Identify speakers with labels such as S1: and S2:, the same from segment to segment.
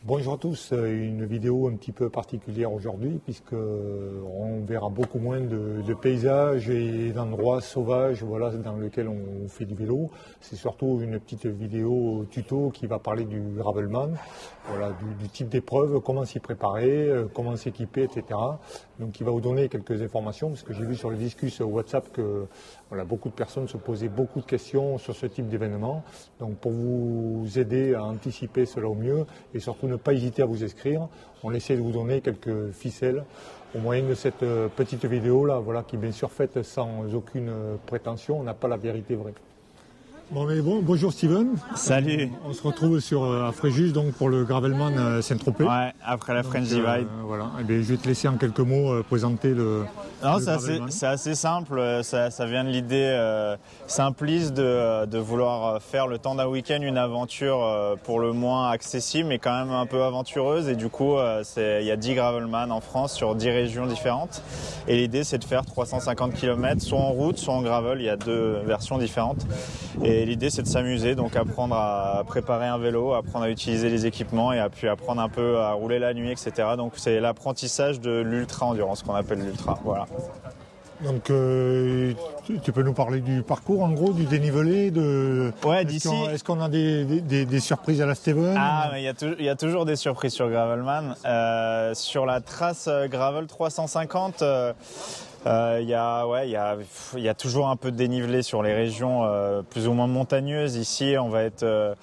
S1: Bonjour à tous, une vidéo un petit peu particulière aujourd'hui puisque on verra beaucoup moins de paysages et d'endroits sauvages voilà, dans lesquels on fait du vélo. C'est surtout une petite vidéo tuto qui va parler du gravelman, voilà, du type d'épreuve, comment s'y préparer, comment s'équiper, etc. Donc qui va vous donner quelques informations parce que j'ai vu sur les discussions WhatsApp que voilà, beaucoup de personnes se posaient beaucoup de questions sur ce type d'événement. Donc pour vous aider à anticiper cela au mieux et surtout ne pas hésiter à vous inscrire, on essaie de vous donner quelques ficelles au moyen de cette petite vidéo là, voilà, qui est bien sûr faite sans aucune prétention, on n'a pas la vérité vraie. Bon, mais bon, bonjour Steven.
S2: Salut.
S1: On se retrouve à Fréjus donc pour le Gravelman Saint-Tropez.
S2: Ouais, après la French Divide.
S1: Voilà. Eh bien, je vais te laisser en quelques mots présenter le.
S2: Non, c'est assez simple. Ça vient de l'idée simpliste de vouloir faire le temps d'un week-end une aventure pour le moins accessible, mais quand même un peu aventureuse. Et du coup, il y a 10 Gravelman en France sur 10 régions différentes. Et l'idée, c'est de faire 350 km, soit en route, soit en gravel. Il y a deux versions différentes. Et l'idée, c'est de s'amuser, donc apprendre à préparer un vélo, apprendre à utiliser les équipements et puis apprendre un peu à rouler la nuit, etc. Donc c'est l'apprentissage de l'ultra-endurance, qu'on appelle l'ultra. Voilà.
S1: Donc tu peux nous parler du parcours en gros, du dénivelé
S2: Ouais, d'ici.
S1: Est-ce qu'on a des surprises à la Steven?
S2: Ah, mais il y a toujours des surprises sur Gravelman. Sur la trace Gravel 350. Il y a toujours un peu de dénivelé sur les régions plus ou moins montagneuses. Ici, on va être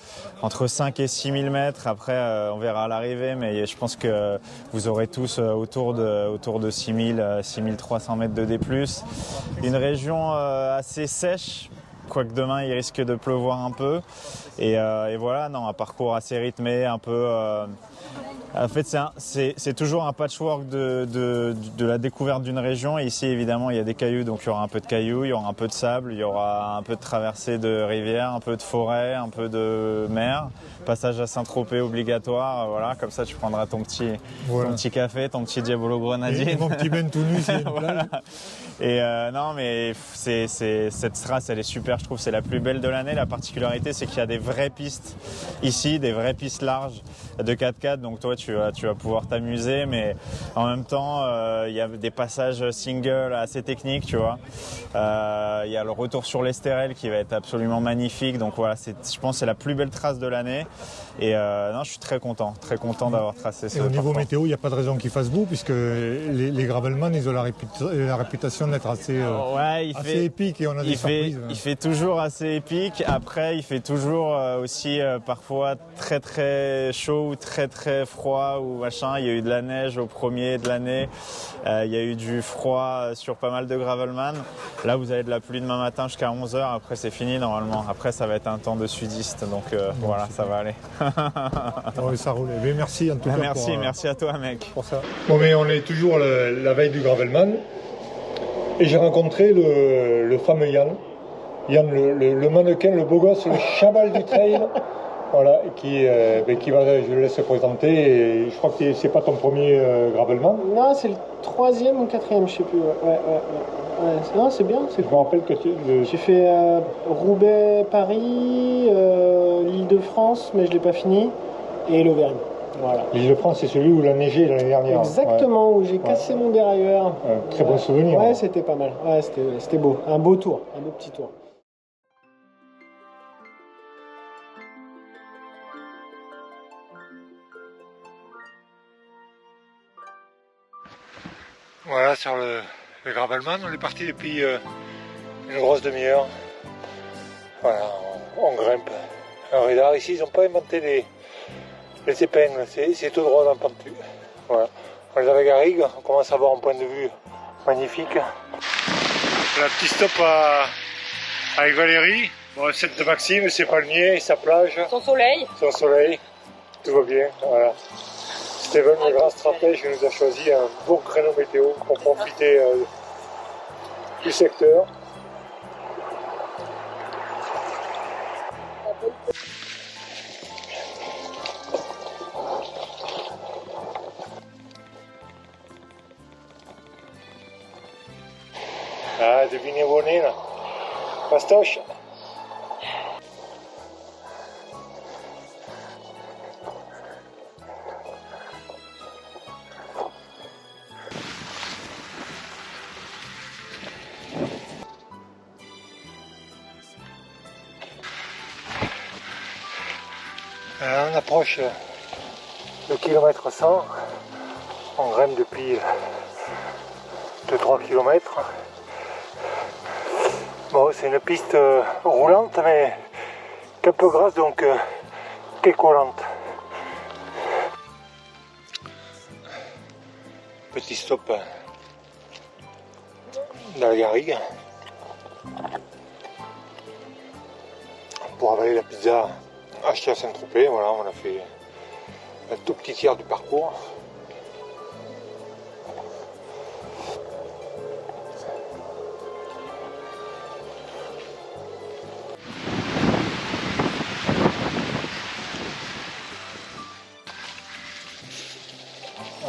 S2: entre 5 et 6 000 mètres. Après, on verra à l'arrivée, mais je pense que vous aurez tous autour de 6 300 mètres de D+. Une région assez sèche, quoique demain, il risque de pleuvoir un peu. Et voilà, non, un parcours assez rythmé, un peu... En fait, c'est toujours un patchwork de la découverte d'une région. Et ici, évidemment, il y a des cailloux, donc il y aura un peu de cailloux, il y aura un peu de sable, il y aura un peu de traversée de rivière, un peu de forêt, un peu de mer. Passage à Saint-Tropez obligatoire, voilà, comme ça tu prendras ton petit café, ton petit Diabolo Grenadine.
S1: Et mon petit Ben tout nu, c'est
S2: voilà. Et non, mais cette trace, elle est super, je trouve, c'est la plus belle de l'année. La particularité, c'est qu'il y a des vraies pistes ici, des vraies pistes larges de 4x4, donc toi tu vas pouvoir t'amuser, mais en même temps il y a des passages single assez techniques, tu vois. Il y a le retour sur l'Estérel qui va être absolument magnifique, donc voilà, je pense que c'est la plus belle trace de l'année. Et non, je suis très content d'avoir tracé ce parcours.
S1: Au niveau météo, il n'y a pas de raison qu'il fasse beau, puisque les Gravelman, ils ont la réputation d'être assez épique et on a des surprises.
S2: Il fait toujours assez épique. Après, il fait toujours aussi parfois très très chaud ou très très froid ou machin. Il y a eu de la neige au premier de l'année. Il y a eu du froid sur pas mal de Gravelman. Là, vous avez de la pluie demain matin jusqu'à 11h. Après, c'est fini normalement. Après, ça va être un temps de sudiste. Donc voilà, ça va aller.
S1: Oui, ça roule. Mais merci en tout cas.
S2: Merci à toi, mec.
S1: Pour ça. Bon, mais on est toujours la veille du Gravelman. Et j'ai rencontré le fameux Yann. Yann, le mannequin, le beau gosse, le chaval du trail. Voilà, qui va, je le laisse se présenter. Et je crois que c'est pas ton premier Gravelman.
S3: Non, c'est le 3e ou 4e, je sais plus. Ouais. Non, c'est bien.
S1: Je me rappelle que
S3: j'ai fait Roubaix, Paris, l'Île-de-France, mais je l'ai pas fini, et l'Auvergne. Voilà.
S1: L'Île-de-France, c'est celui où il a neigé l'année dernière.
S3: Exactement, où j'ai cassé mon dérailleur.
S1: Très bon souvenir.
S3: Ouais, c'était pas mal. Ouais, c'était beau. Un beau tour, un beau petit tour.
S1: Voilà, sur le Gravelman, on est parti depuis une grosse demi-heure. Voilà, on grimpe un radar. Ici, ils n'ont pas inventé les épingles, c'est tout droit dans le pentu. Voilà. On est dans la garrigue, on commence à avoir un point de vue magnifique. La petite stop avec Valérie. Bon, c'est de Maxime, ses palmiers, sa plage.
S4: Son soleil.
S1: Son soleil. Tout va bien. Voilà. Steven, le grand stratège, nous a choisi un bon créneau météo pour profiter du secteur. Ah, devinez où on est là. Fastoche. On approche le kilomètre 100. On grimpe depuis 2-3 km. Bon, c'est une piste roulante mais un peu grasse, donc écolante. Petit stop dans la garrigue pour avaler la pizza achetée à Saint-Tropez. Voilà, on a fait un tout petit tiers du parcours.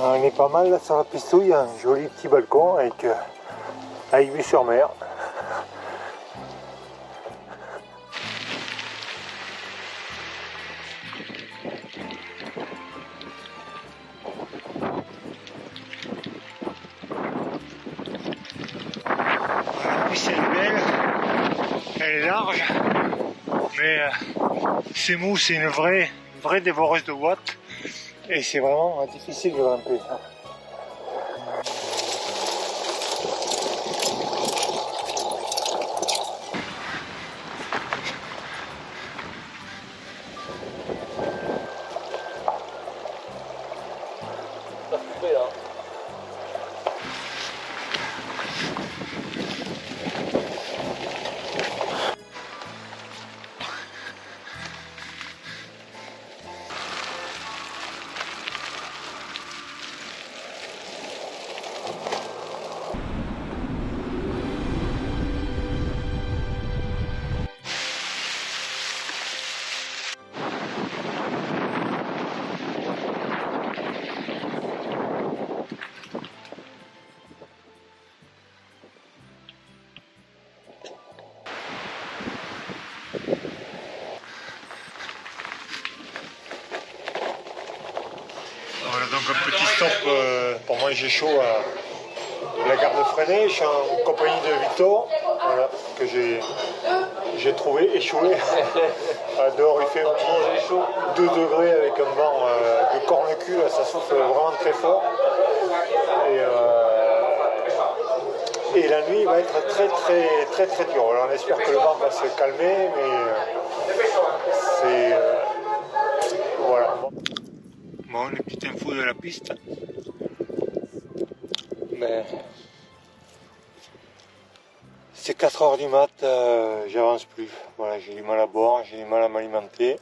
S1: On est pas mal là sur la piste où il y a un joli petit balcon avec vue sur mer. La piste elle est belle, elle est large, mais c'est mou, c'est une vraie dévoreuse de boîtes. Et c'est vraiment difficile de grimper. Voilà donc un petit stop pour manger chaud à la gare de Fresnay. Je suis en compagnie de Victor, voilà, que j'ai trouvé échoué. Dehors il fait un petit 2 degrés avec un vent de corne-cul, ça souffle vraiment très fort. Et la nuit va être très dure. Alors on espère que le vent va se calmer, mais c'est voilà. Bon, les petites infos de la piste. Mais c'est 4 heures du mat, j'avance plus. Voilà, j'ai du mal à boire, j'ai du mal à m'alimenter.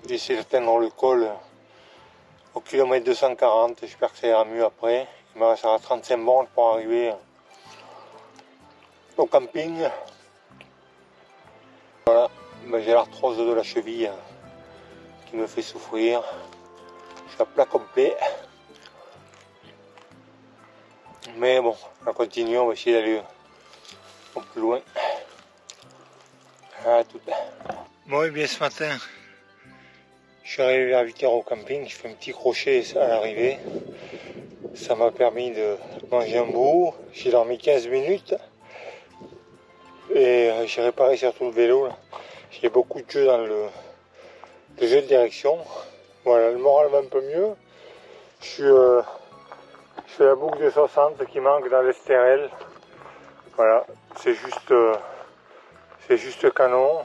S1: J'essaie d'atteindre le col au kilomètre 240, j'espère que ça ira mieux après. Il me restera 35 bornes pour arriver au camping. Voilà, ben j'ai l'arthrose de la cheville qui me fait souffrir. Je suis à plat complet. Mais bon, on continue, on va essayer d'aller un peu plus loin. Ah, tout. Bon, et bien ce matin, je suis arrivé vers 8 h au camping, je fais un petit crochet à l'arrivée. Ça m'a permis de manger un bout, j'ai dormi 15 minutes. Et j'ai réparé surtout le vélo. J'ai beaucoup de jeux dans le jeu de direction. Voilà, le moral va un peu mieux. Je fais la boucle de 60 qui manque dans l'Estérel. Voilà, c'est juste canon.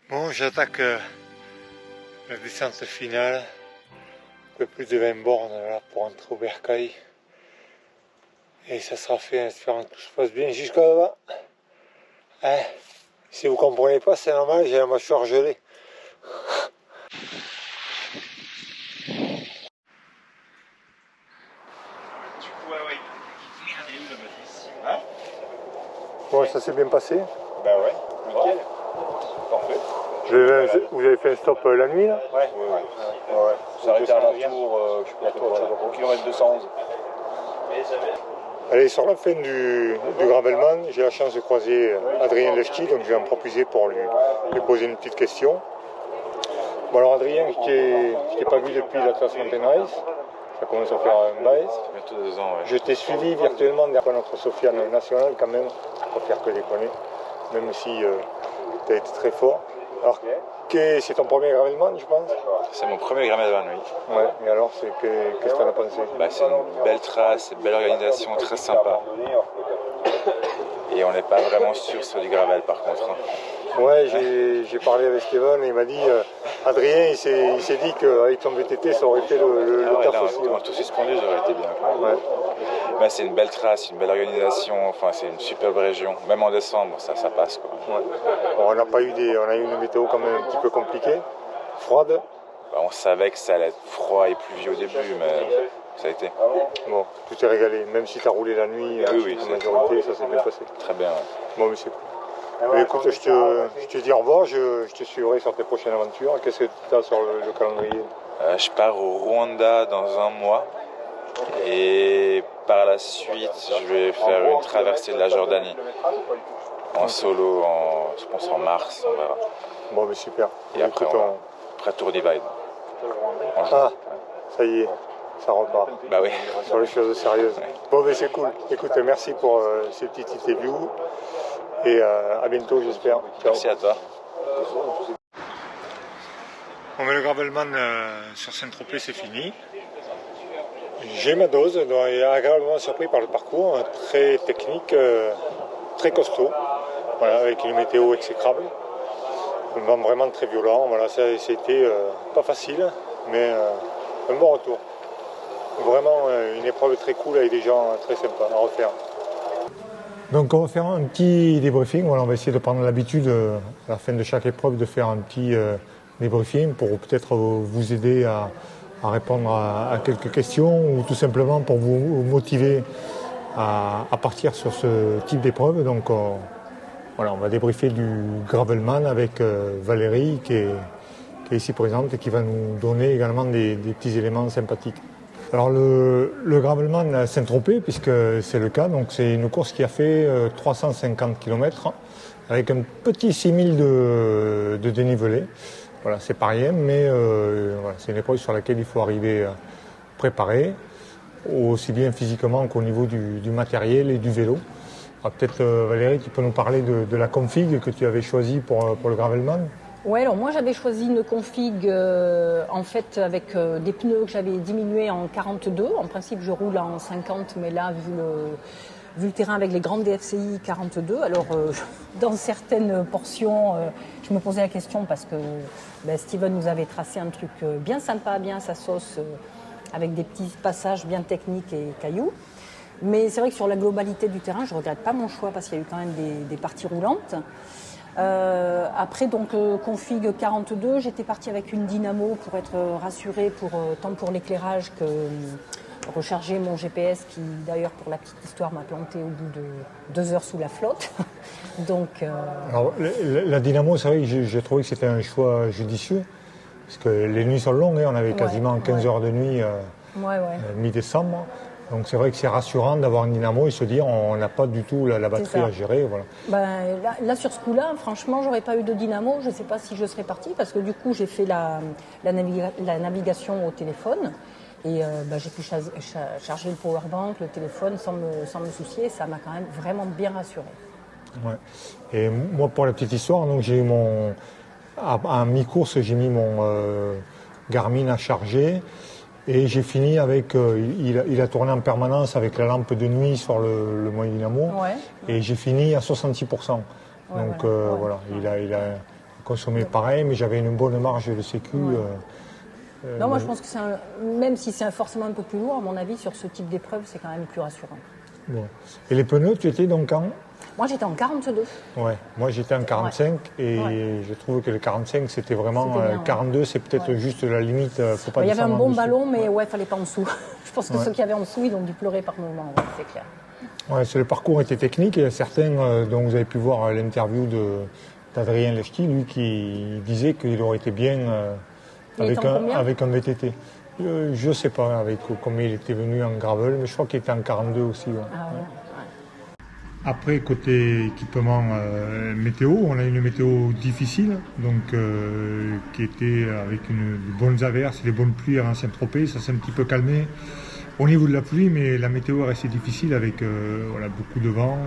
S1: Bon, j'attaque la descente finale, un peu plus de 20 bornes là, pour entrer au bercail. Et ça sera fait en espérant que tout se passe bien jusqu'à là-bas. Hein, si vous comprenez pas, c'est normal, j'ai la mâchoire gelée. Bon, ça s'est bien passé.
S2: Bah ouais, nickel. Parfait.
S1: Vous avez fait un stop la nuit là?
S2: Ouais. Ça arrête à l'entour, je sais pas trop, au kilomètre 211.
S1: Allez, sur la fin du Gravelman, j'ai la chance de croiser Adrien Lechty, donc je vais en proposer pour lui poser une petite question. Bon alors Adrien, je t'ai pas vu depuis la classe Mountain Race, ça commence à faire un bail.
S2: Bientôt 2 ans, ouais.
S1: Je t'ai suivi virtuellement derrière notre Sofiane nationale quand même, pas faire que déconner, même si tu as été très fort. Alors, c'est ton premier Gravelman, je pense?
S2: C'est mon premier Gravelman, oui.
S1: Ouais, et alors, qu'est-ce que tu en as pensé?
S2: Bah, c'est une belle trace, une belle organisation, très sympa. Et on n'est pas vraiment sûr sur du gravel par contre.
S1: Ouais, j'ai parlé avec Steven et il m'a dit, Adrien, il s'est dit qu'avec ton VTT, ça aurait été le taf aussi.
S2: On tout suspendu, ça aurait été bien.
S1: Ouais.
S2: Bah, c'est une belle trace, une belle organisation, enfin, c'est une superbe région. Même en décembre, ça passe, quoi.
S1: Ouais. Bon, on a eu une météo quand même un petit peu compliquée, froide.
S2: Bah, on savait que ça allait être froid et pluvieux au début, mais ça a été.
S1: Bon, tout est régalé, même si tu as roulé la nuit,
S2: oui,
S1: la majorité, ça s'est bien passé.
S2: Très bien, ouais.
S1: Bon, mais c'est cool. Mais écoute, je te dis au revoir, je te suivrai sur tes prochaines aventures. Qu'est-ce que tu as sur le calendrier?
S2: Je pars au Rwanda dans 1 mois et par la suite je vais faire une traversée de la Jordanie en solo, je pense en mars, on verra.
S1: Bon, mais super.
S2: Et après, après Tour Divide.
S1: Ah, ça y est, ça repart.
S2: Bah oui.
S1: Sur les choses sérieuses. Ouais. Bon, mais c'est cool. Écoute, merci pour ces petites interviews. Et à bientôt, j'espère.
S2: Merci à toi.
S1: Bon, mais le Gravelman sur Saint-Tropez, c'est fini. J'ai ma dose, donc agréablement surpris par le parcours, très technique, très costaud, voilà, avec une météo exécrable. Un vent vraiment très violent, voilà, c'était pas facile, mais un bon retour. Vraiment une épreuve très cool avec des gens très sympas à refaire. Donc on va faire un petit débriefing, voilà, on va essayer de prendre l'habitude à la fin de chaque épreuve de faire un petit débriefing pour peut-être vous aider à répondre à quelques questions ou tout simplement pour vous motiver à partir sur ce type d'épreuve. Donc voilà, on va débriefer du Gravelman avec Valérie qui est ici présente et qui va nous donner également des petits éléments sympathiques. Alors le Gravelman à Saint-Tropez, puisque c'est le cas, donc c'est une course qui a fait 350 km avec un petit 6000 de dénivelé. Voilà, c'est pas rien, mais voilà, c'est une épreuve sur laquelle il faut arriver préparé, aussi bien physiquement qu'au niveau du matériel et du vélo. Peut-être Valérie, tu peux nous parler de la config que tu avais choisie pour le Gravelman?
S4: Oui, alors moi j'avais choisi une config en fait avec des pneus que j'avais diminués en 42. En principe je roule en 50, mais là vu le terrain avec les grandes DFCI 42, alors dans certaines portions je me posais la question parce que Steven nous avait tracé un truc bien sympa, bien à sa sauce, avec des petits passages bien techniques et cailloux. Mais c'est vrai que sur la globalité du terrain, je ne regrette pas mon choix parce qu'il y a eu quand même des parties roulantes. Après donc config 42, j'étais partie avec une dynamo pour être rassurée tant pour l'éclairage que recharger mon GPS qui d'ailleurs pour la petite histoire m'a planté au bout de 2 heures sous la flotte. Donc,
S1: Alors, la dynamo, c'est vrai que j'ai trouvé que c'était un choix judicieux parce que les nuits sont longues, hein, on avait quasiment 15 heures de nuit mi-décembre. Donc c'est vrai que c'est rassurant d'avoir une dynamo et se dire on n'a pas du tout la batterie à gérer. Voilà.
S4: Là sur ce coup-là, franchement, j'aurais pas eu de dynamo, je ne sais pas si je serais partie parce que du coup j'ai fait la navigation au téléphone et j'ai pu charger le powerbank, le téléphone sans me soucier. Ça m'a quand même vraiment bien rassuré.
S1: Ouais. Et moi pour la petite histoire, donc j'ai eu à mi-course j'ai mis mon Garmin à charger. Et j'ai fini avec, il a tourné en permanence avec la lampe de nuit sur le moyen dynamo. Ouais. Et j'ai fini à 66%. Ouais, donc voilà, il a consommé pareil, mais j'avais une bonne marge de sécu. Ouais.
S4: Non, moi je pense que même si c'est forcément un peu plus lourd, à mon avis, sur ce type d'épreuve, c'est quand même plus rassurant.
S1: Bon. Et les pneus, tu étais donc en?
S4: Moi j'étais en 42.
S1: Ouais, moi j'étais en 45 et je trouve que le 45 c'était vraiment bien, 42, c'est peut-être juste la limite. Faut pas.
S4: Il y avait un bon ballon, mais fallait pas en dessous. Je pense que ceux qui avaient en dessous, ils ont dû pleurer par moments, c'est clair.
S1: Ouais, le parcours était technique et certains dont vous avez pu voir l'interview d'Adrien Lechty, lui qui disait qu'il aurait été bien avec un VTT. Je ne sais pas avec combien il était venu en gravel, mais je crois qu'il était en 42 aussi. Ouais.
S4: Ah, ouais.
S1: Après, côté équipement météo, on a une météo difficile, donc qui était avec de bonnes averses et des bonnes pluies à Saint-Tropez. Ça s'est un petit peu calmé au niveau de la pluie, mais la météo est restée difficile avec beaucoup de vent,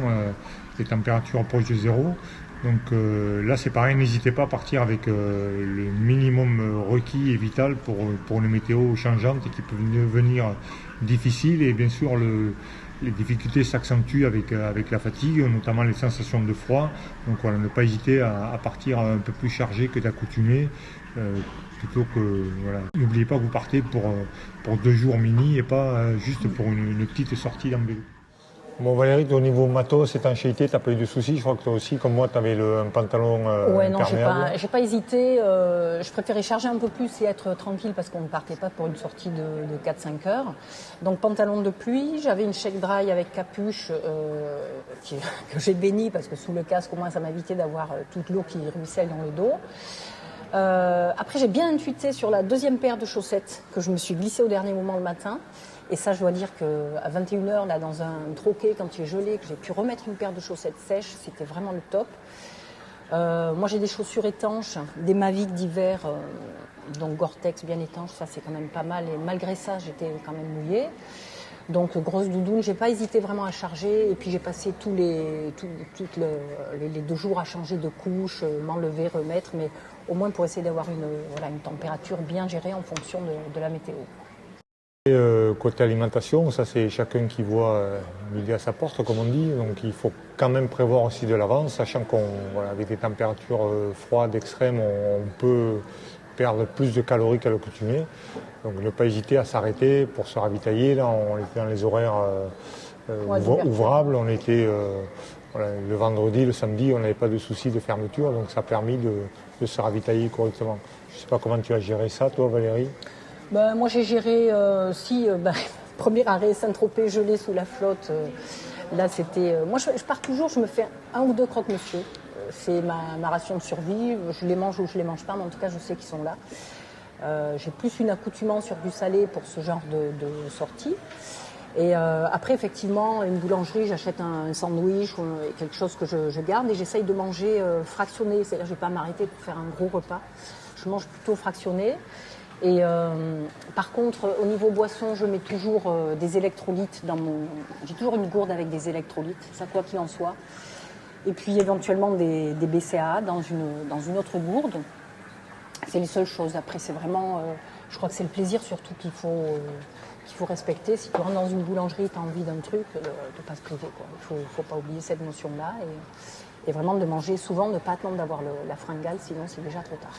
S1: des températures proches de zéro. Donc là, c'est pareil, n'hésitez pas à partir avec le minimum requis et vital pour une météo changeante et qui peut venir difficile. Et bien sûr, les difficultés s'accentuent avec la fatigue, notamment les sensations de froid. Donc voilà, ne pas hésiter à partir un peu plus chargé que d'accoutumé. Plutôt que, voilà. N'oubliez pas que vous partez pour 2 jours mini et pas juste pour une petite sortie en vélo. Bon Valérie, au niveau matos, étanchéité, t'as pas eu de soucis? Je crois que toi aussi, comme moi, tu avais un pantalon
S4: ouais, non,
S1: imperméable.
S4: j'ai pas hésité. Je préférais charger un peu plus et être tranquille parce qu'on ne partait pas pour une sortie de 4-5 heures. Donc pantalon de pluie, j'avais une check dry avec capuche que j'ai bénie parce que sous le casque, au moins, ça m'évitait d'avoir toute l'eau qui ruisselle dans le dos. Après, j'ai bien intuité sur la deuxième paire de chaussettes que je me suis glissée au dernier moment le matin. Et ça, je dois dire qu'à 21h, là, dans un troquet, quand il est gelé, que j'ai pu remettre une paire de chaussettes sèches, c'était vraiment le top. Moi, j'ai des chaussures étanches, des Mavic d'hiver, donc Gore-Tex bien étanches, ça c'est quand même pas mal. Et malgré ça, j'étais quand même mouillée. Donc grosse doudoune, j'ai pas hésité vraiment à charger. Et puis j'ai passé tous les 2 jours à changer de couche, m'enlever, remettre, mais au moins pour essayer d'avoir une température bien gérée en fonction de la météo.
S1: Côté alimentation, ça c'est chacun qui voit midi à sa porte, comme on dit. Donc il faut quand même prévoir aussi de l'avance, sachant qu'avec des températures froides extrêmes, on peut perdre plus de calories qu'à l'accoutumée. Donc ne pas hésiter à s'arrêter pour se ravitailler. Là, on était dans les horaires ouvrables. On était le vendredi, le samedi, on n'avait pas de soucis de fermeture, donc ça a permis de se ravitailler correctement. Je ne sais pas comment tu as géré ça, toi, Valérie?
S4: Moi j'ai géré, premier arrêt Saint-Tropez gelé sous la flotte. Là c'était. Moi je pars toujours, je me fais 1 ou 2 croque-monsieur. C'est ma ration de survie. Je les mange ou je les mange pas, mais en tout cas je sais qu'ils sont là. J'ai plus une accoutumance sur du salé pour ce genre de sortie. Et après effectivement une boulangerie, j'achète un sandwich ou quelque chose que je garde et j'essaye de manger fractionné. C'est-à-dire je vais pas m'arrêter pour faire un gros repas. Je mange plutôt fractionné. Et par contre, au niveau boisson, je mets toujours des électrolytes J'ai toujours une gourde avec des électrolytes, ça quoi qu'il en soit. Et puis éventuellement des BCAA dans une autre gourde. C'est les seules choses. Après, c'est vraiment... je crois que c'est le plaisir surtout qu'il faut respecter. Si tu rentres dans une boulangerie, tu as envie d'un truc, de ne pas se priver, quoi. Il ne faut pas oublier cette notion-là. Et vraiment de manger souvent, ne pas attendre d'avoir la fringale, sinon c'est déjà trop tard.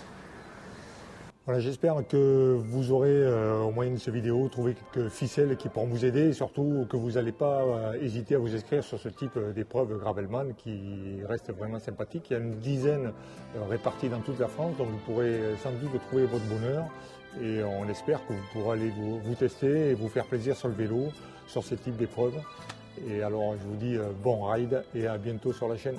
S1: Voilà, j'espère que vous aurez, au moyen de cette vidéo, trouvé quelques ficelles qui pourront vous aider et surtout que vous n'allez pas hésiter à vous inscrire sur ce type d'épreuve Gravelman qui reste vraiment sympathique. Il y a une dizaine réparties dans toute la France, donc vous pourrez sans doute trouver votre bonheur et on espère que vous pourrez aller vous tester et vous faire plaisir sur le vélo, sur ce type d'épreuve. Et alors je vous dis bon ride et à bientôt sur la chaîne.